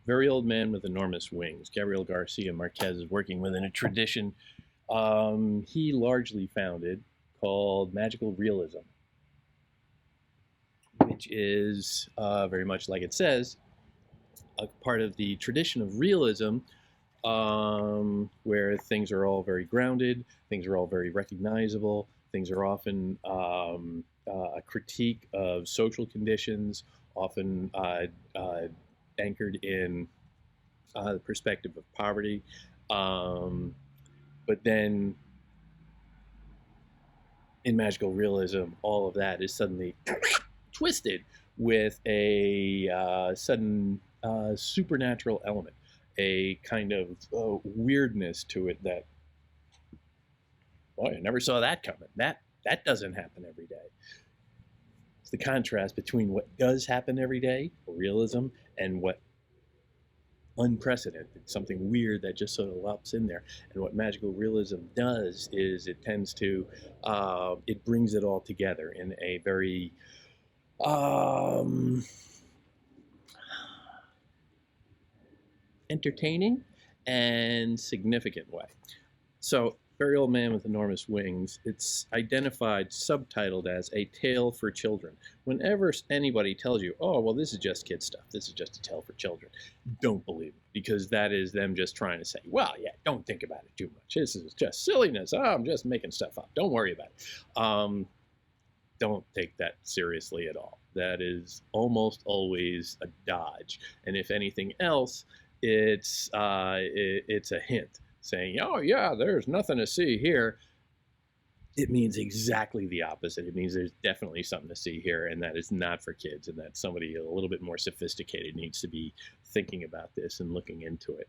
Very Old Man with Enormous Wings. Gabriel García Márquez is working within a tradition he largely founded called magical realism, which is very much like it says, a part of the tradition of realism, where things are all very grounded, things are all very recognizable, things are often a critique of social conditions, often anchored in the perspective of poverty. But then in magical realism, all of that is suddenly twisted with a sudden supernatural element, a kind of weirdness to it that, boy, I never saw that coming. That doesn't happen every day. It's the contrast between what does happen every day, realism, and what unprecedented, something weird that just sort of lops in there. And what magical realism does is it tends to, it brings it all together in a very entertaining and significant way. So, Very Old Man with Enormous Wings, it's identified, subtitled as A Tale for Children. Whenever anybody tells you, oh, well, this is just kid stuff, this is just a tale for children, don't believe it, because that is them just trying to say, well, yeah, don't think about it too much. This is just silliness. Oh, I'm just making stuff up. Don't worry about it. Don't take that seriously at all. That is almost always a dodge. And if anything else, it's a hint saying, oh, yeah, there's nothing to see here. It means exactly the opposite. It means there's definitely something to see here, and that is not for kids, and that somebody a little bit more sophisticated needs to be thinking about this and looking into it.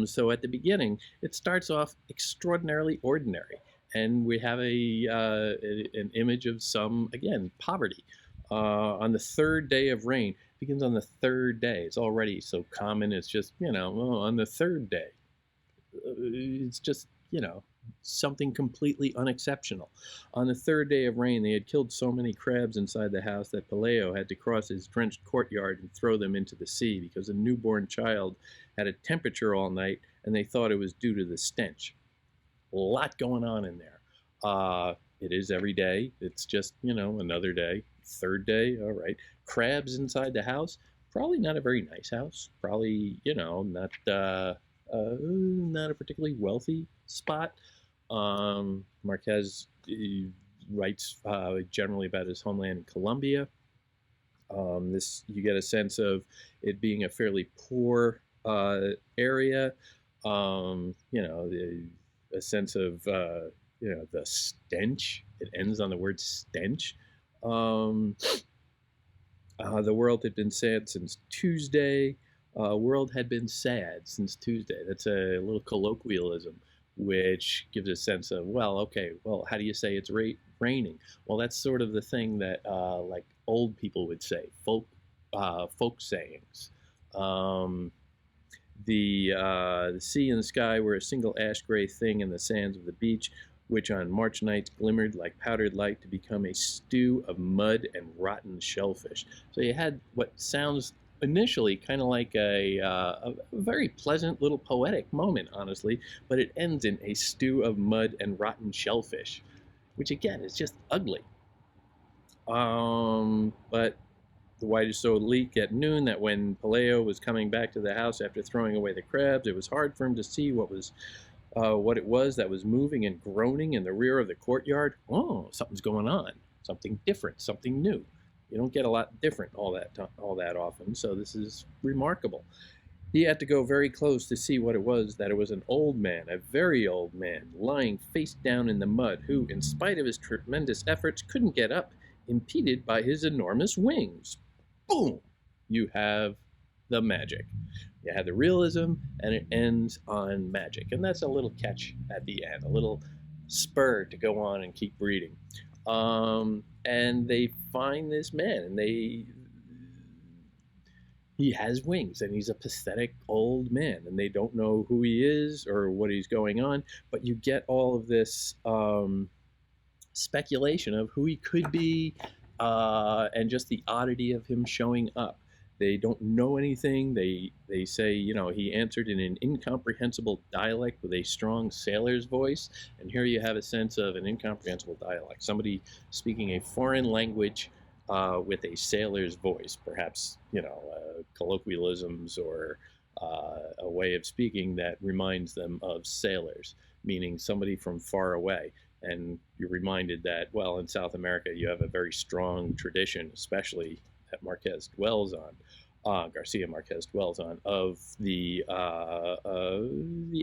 So at the beginning, it starts off extraordinarily ordinary, and we have an image of some, again, poverty. On the third day of rain, it begins on the third day. It's already so common. It's just, on the third day. It's just, something completely unexceptional. On the third day of rain, they had killed so many crabs inside the house that Paleo had to cross his drenched courtyard and throw them into the sea because a newborn child had a temperature all night and they thought it was due to the stench. A lot going on in there. It is every day. It's just, another day. Third day, all right. Crabs inside the house. Probably not a very nice house. Probably, not a particularly wealthy spot. Marquez writes generally about his homeland in Colombia. You get a sense of it being a fairly poor area. A sense of the stench. It ends on the word stench. The world had been sad since Tuesday. World had been sad since Tuesday. That's a little colloquialism, which gives a sense of, how do you say it's raining? Well, that's sort of the thing that like old people would say, folk sayings. The sea and the sky were a single ash-gray thing in the sands of the beach, which on March nights glimmered like powdered light to become a stew of mud and rotten shellfish. So you had what sounds initially kind of like a very pleasant little poetic moment, honestly, but it ends in a stew of mud and rotten shellfish, which again is just ugly. But the white so leak at noon that when Paleo was coming back to the house after throwing away the crabs, it was hard for him to see what it was that was moving and groaning in the rear of the courtyard. Oh, something's going on, something different, something new. You don't get a lot different all that often, so this is remarkable. He had to go very close to see what it was, that it was an old man, a very old man, lying face down in the mud, who, in spite of his tremendous efforts, couldn't get up, impeded by his enormous wings. Boom! You have the magic. You have the realism, and it ends on magic. And that's a little catch at the end, a little spur to go on and keep reading. And they find this man, and he has wings, and he's a pathetic old man, and they don't know who he is or what he's going on, but you get all of this speculation of who he could be, and just the oddity of him showing up. They don't know anything. They say, you know, he answered in an incomprehensible dialect with a strong sailor's voice. And here you have a sense of an incomprehensible dialect, somebody speaking a foreign language with a sailor's voice, perhaps, you know, colloquialisms or a way of speaking that reminds them of sailors, meaning somebody from far away. And you're reminded that, well, in South America, you have a very strong tradition, especially that Marquez dwells on, Garcia-Marquez dwells on, of the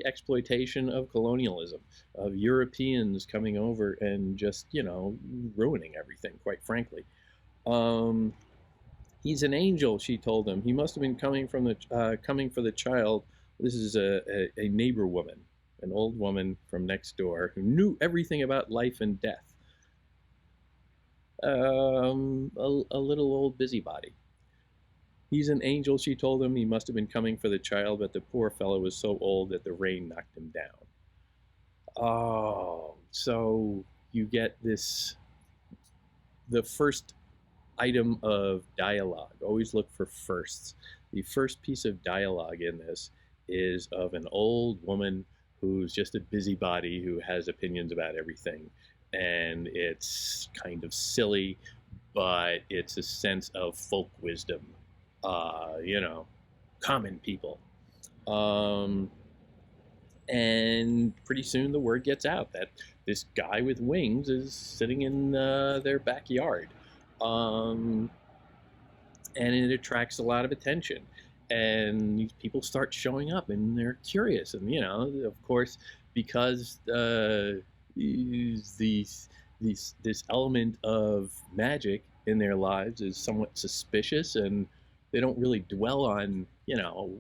exploitation of colonialism, of Europeans coming over and just, you know, ruining everything, quite frankly. He's an angel, she told him. He must have been coming from the coming for the child. This is a neighbor woman, an old woman from next door who knew everything about life and death. A little old busybody. He's an angel, she told him. He must have been coming for the child, but the poor fellow was so old that the rain knocked him down. Oh, so you get this, the first item of dialogue. Always look for firsts. The first piece of dialogue in this is of an old woman who's just a busybody who has opinions about everything. And it's kind of silly, but it's a sense of folk wisdom, you know, common people. And pretty soon the word gets out that this guy with wings is sitting in their backyard. And it attracts a lot of attention. And these people start showing up and they're curious. And, you know, of course, because this element of magic in their lives is somewhat suspicious, and they don't really dwell on, you know,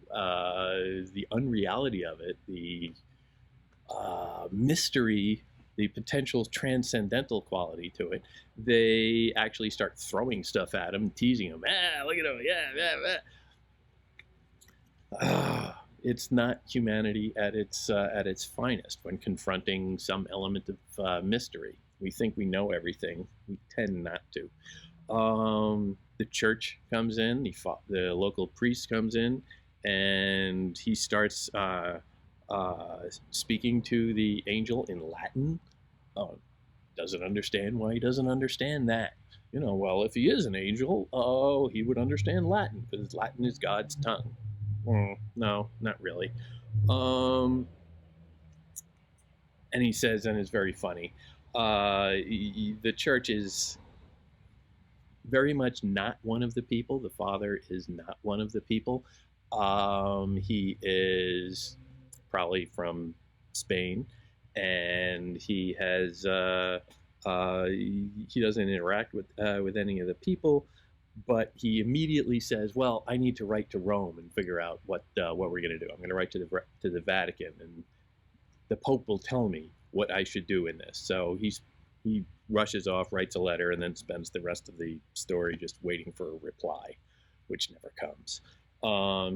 the unreality of it, the mystery, the potential transcendental quality to it. They actually start throwing stuff at him, teasing him. Ah, look at him! Yeah. It's not humanity at its finest when confronting some element of mystery. We think we know everything. We tend not to. The church comes in. The local priest comes in, and he starts speaking to the angel in Latin. Doesn't understand why he doesn't understand that. You know, well, if he is an angel, he would understand Latin, because Latin is God's tongue. No, not really. And he says, and it's very funny, the church is very much not one of the people. The father is not one of the people. He is probably from Spain, and he has he doesn't interact with any of the people. But he immediately says, "Well, I need to write to Rome and figure out what we're going to do. I'm going to write to the Vatican, and the Pope will tell me what I should do in this." So he rushes off, writes a letter, and then spends the rest of the story just waiting for a reply, which never comes.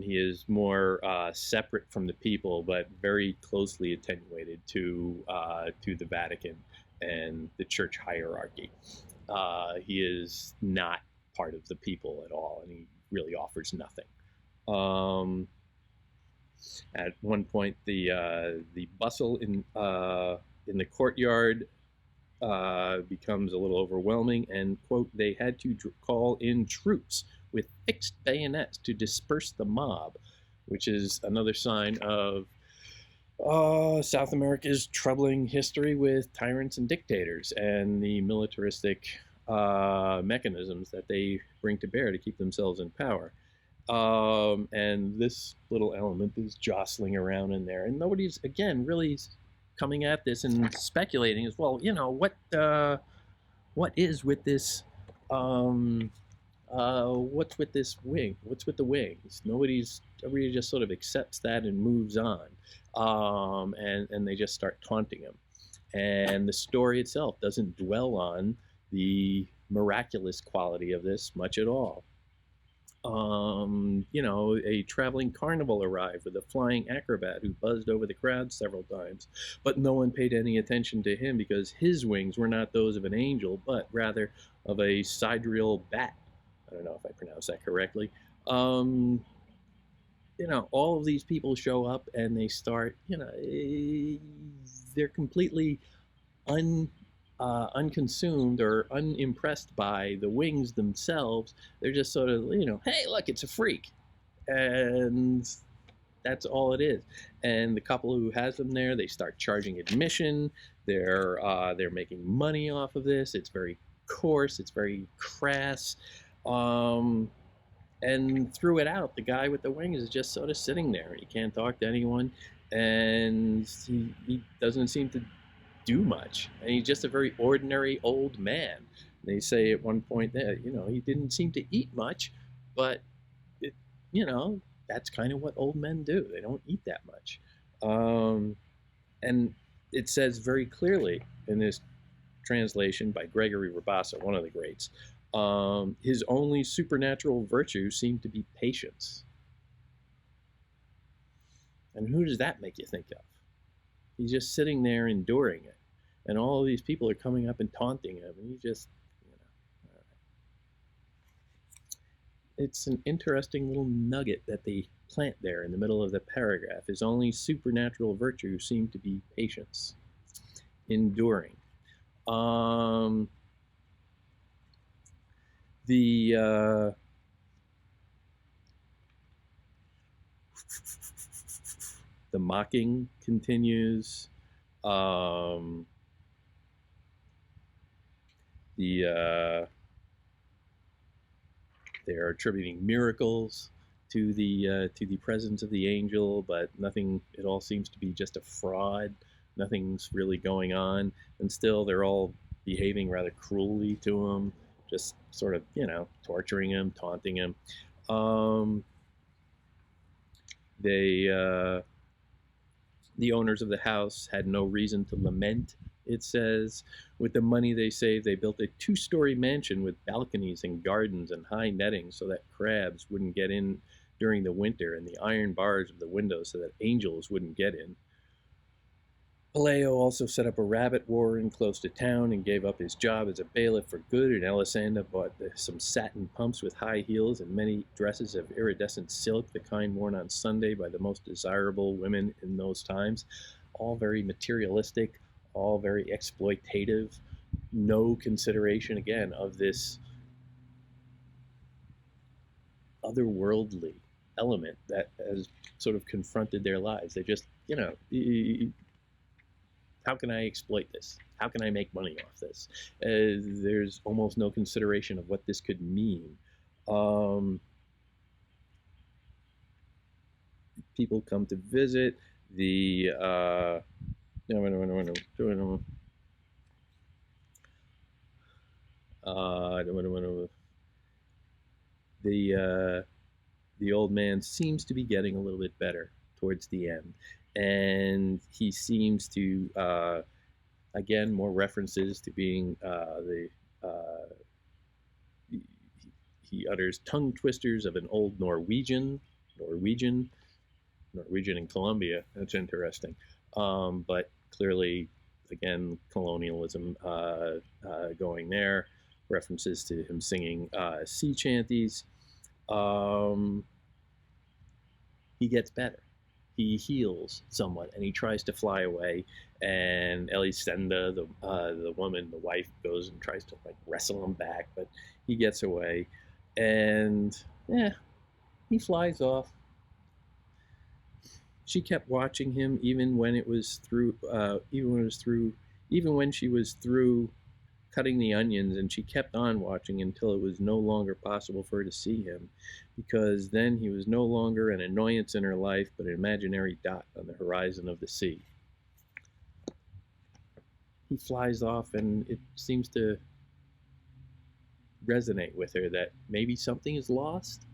He is more separate from the people, but very closely attenuated to the Vatican and the church hierarchy. He is not part of the people at all, and he really offers nothing. At one point, the bustle in the courtyard becomes a little overwhelming, and, quote, they had to call in troops with fixed bayonets to disperse the mob, which is another sign of South America's troubling history with tyrants and dictators and the militaristic mechanisms that they bring to bear to keep themselves in power. And this little element is jostling around in there, and nobody's, again, really coming at this and speculating as well, you know, what is with this, what's with this wing, what's with the wings? Everybody just sort of accepts that and moves on, and they just start taunting him. And the story itself doesn't dwell on the miraculous quality of this much at all. You know, a traveling carnival arrived with a flying acrobat who buzzed over the crowd several times, but no one paid any attention to him because his wings were not those of an angel, but rather of a sidereal bat. I don't know if I pronounced that correctly. All of these people show up and they start, they're completely unconsumed or unimpressed by the wings themselves. They're just sort of, hey, look, it's a freak. And that's all it is. And the couple who has them there, they start charging admission. They're making money off of this. It's very coarse. It's very crass. Um, and through it out, the guy with the wings is just sort of sitting there. He can't talk to anyone, and he doesn't seem to do much. And he's just a very ordinary old man. They say at one point that he didn't seem to eat much, but it, you know that's kind of what old men do. They don't eat that much, and it says very clearly in this translation by Gregory Rabassa, one of the greats. His only supernatural virtue seemed to be patience. And who does that make you think of? He's just sitting there enduring it. And all of these people are coming up and taunting him. And he just, it's an interesting little nugget that they plant there in the middle of the paragraph. His only supernatural virtue seemed to be patience, enduring. The mocking continues. They're attributing miracles to the presence of the angel, but nothing. It all seems to be just a fraud. Nothing's really going on, and still they're all behaving rather cruelly to him, just sort of torturing him, taunting him. The owners of the house had no reason to lament, it says. With the money they saved, they built a 2-story mansion with balconies and gardens and high netting so that crabs wouldn't get in during the winter, and the iron bars of the windows so that angels wouldn't get in. Palaio also set up a rabbit warren close to town and gave up his job as a bailiff for good, and Elisanda bought some satin pumps with high heels and many dresses of iridescent silk, the kind worn on Sunday by the most desirable women in those times. All very materialistic, all very exploitative, no consideration, again, of this otherworldly element that has sort of confronted their lives. They just, how can I exploit this? How can I make money off this? There's almost no consideration of what this could mean. People come to visit. The old man seems to be getting a little bit better towards the end, and he seems to again, more references to being he utters tongue twisters of an old Norwegian in Colombia. That's interesting. But clearly, again, colonialism going there. References to him singing sea chanties. He gets better. He heals somewhat, and he tries to fly away. And Elisenda, the woman, the wife, goes and tries to wrestle him back, but he gets away. And he flies off. She kept watching him even when it was through, even when she was through cutting the onions, and she kept on watching until it was no longer possible for her to see him, because then he was no longer an annoyance in her life, but an imaginary dot on the horizon of the sea. He flies off, and it seems to resonate with her that maybe something is lost.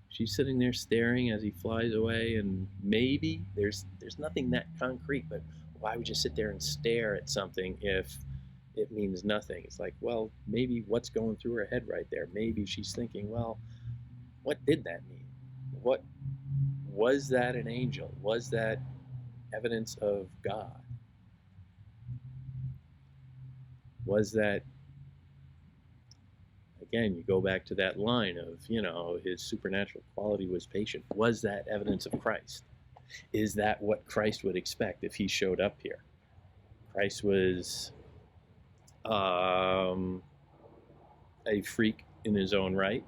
She's sitting there staring as he flies away, and maybe there's nothing that concrete, but why would you sit there and stare at something if it means nothing? It's like, well, maybe what's going through her head right there? Maybe she's thinking, well, what did that mean? What was that? An angel? Was that evidence of God? Was that, again, you go back to that line of, his supernatural quality was patient. Was that evidence of Christ? Is that what Christ would expect if he showed up here? Christ was a freak in his own right.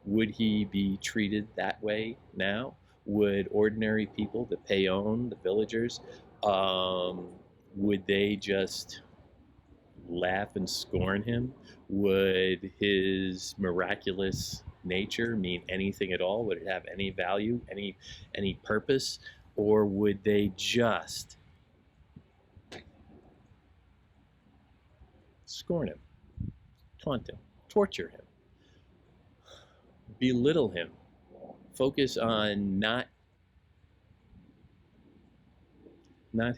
Would he be treated that way now? Would ordinary people, the peon, the villagers, would they just laugh and scorn him? Would his miraculous nature mean anything at all? Would it have any value, any purpose? Or would they just scorn him, taunt him, torture him, belittle him, focus on not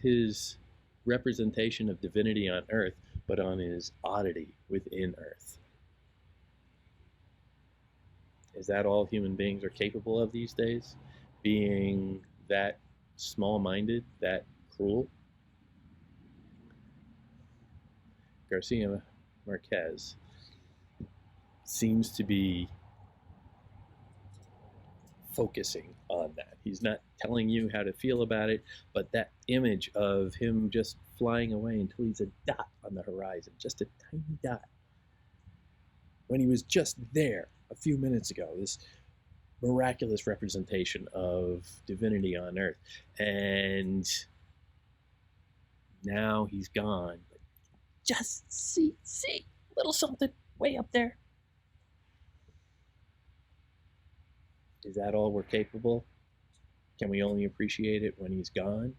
his representation of divinity on earth, but on his oddity within earth? Is that all human beings are capable of these days? Being that small-minded, that cruel? Garcia-Marquez seems to be focusing on that. He's not telling you how to feel about it, but that image of him just flying away until he's a dot on the horizon, just a tiny dot, when he was just there a few minutes ago, this miraculous representation of divinity on earth, and now he's gone. But just see, little something way up there. Is that all we're capable? Can we only appreciate it when he's gone?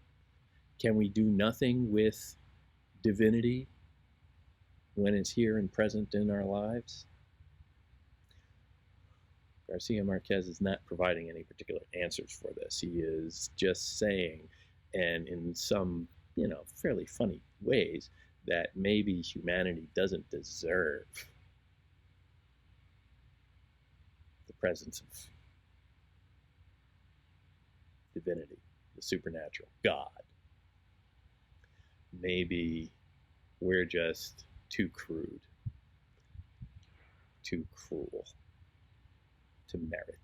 Can we do nothing with divinity when it's here and present in our lives? Garcia-Marquez is not providing any particular answers for this. He is just saying, and in some, fairly funny ways, that maybe humanity doesn't deserve the presence of divinity, the supernatural, God. Maybe we're just too crude, too cruel to merit